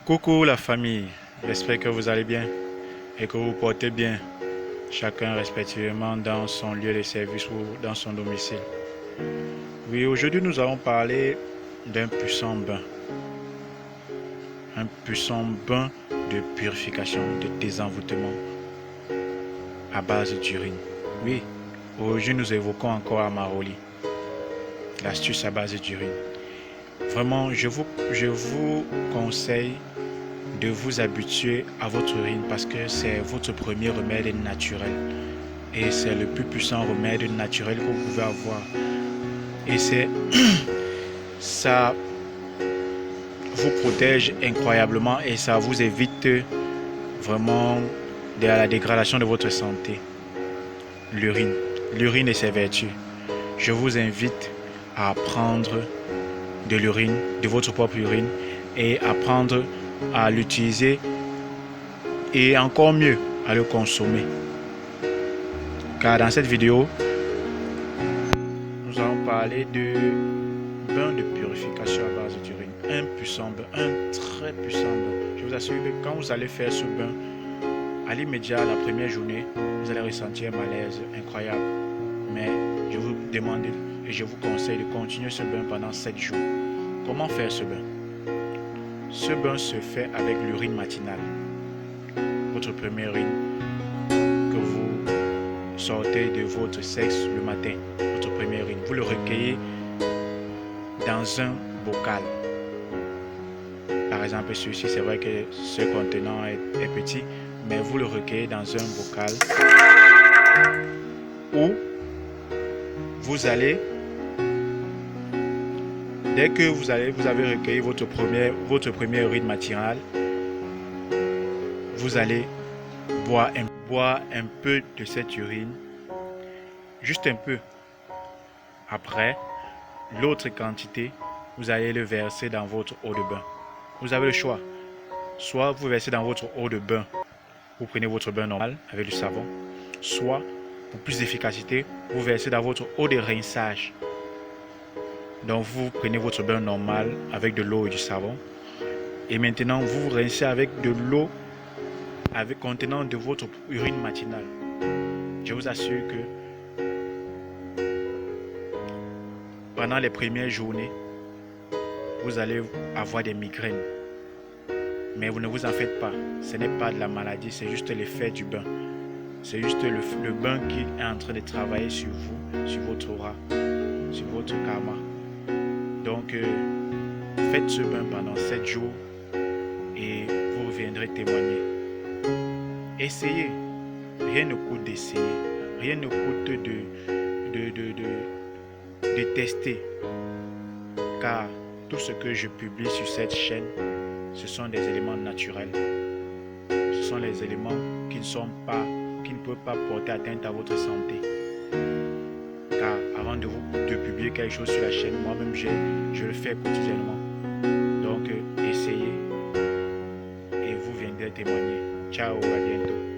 Coucou la famille, j'espère que vous allez bien et que vous vous portez bien, chacun respectivement dans son lieu de service ou dans son domicile. Oui, aujourd'hui nous allons parler d'un puissant bain de purification, de désenvoûtement à base d'urine. Oui, aujourd'hui nous évoquons encore Amaroli, l'astuce à base d'urine. Vraiment, je vous conseille de vous habituer à votre urine parce que c'est votre premier remède naturel et c'est le plus puissant remède naturel que vous pouvez avoir et ça vous protège incroyablement et ça vous évite vraiment de la dégradation de votre santé. L'urine et ses vertus. Je vous invite à prendre de l'urine, de votre propre urine et apprendre à l'utiliser et encore mieux à le consommer. Car dans cette vidéo, nous allons parler de bain de purification à base d'urine. Un puissant bain, un très puissant bain. Je vous assure que quand vous allez faire ce bain, à l'immédiat, la première journée, vous allez ressentir un malaise incroyable. Mais je vous demande et je vous conseille de continuer ce bain pendant 7 jours. Comment faire ce bain? Ce bain se fait avec l'urine matinale. Votre première urine que vous sortez de votre sexe le matin, votre première urine, vous le recueillez dans un bocal. Par exemple, celui-ci, c'est vrai que ce contenant est petit, mais vous le recueillez dans un bocal où vous allez, dès que vous avez recueilli votre première urine matinale, vous allez boire un peu de cette urine, juste un peu. Après, l'autre quantité, vous allez le verser dans votre eau de bain. Vous avez le choix. Soit vous versez dans votre eau de bain, vous prenez votre bain normal avec du savon. Soit, pour plus d'efficacité, vous versez dans votre eau de rinçage. Donc vous prenez votre bain normal avec de l'eau et du savon. Et maintenant, vous rincez avec de l'eau contenant de votre urine matinale. Je vous assure que pendant les premières journées, vous allez avoir des migraines. Mais vous ne vous en faites pas. Ce n'est pas de la maladie, c'est juste l'effet du bain. C'est juste le bain qui est en train de travailler sur vous, sur votre aura, sur votre karma. Donc, faites ce bain pendant 7 jours et vous reviendrez témoigner. Essayez. Rien ne coûte d'essayer. Rien ne coûte de tester. Car tout ce que je publie sur cette chaîne, ce sont des éléments naturels. Ce sont les éléments qui ne peuvent pas porter atteinte à votre santé. Car avant de publier quelque chose sur la chaîne, moi-même je le fais quotidiennement. Donc essayez et vous viendrez témoigner. Ciao, à bientôt.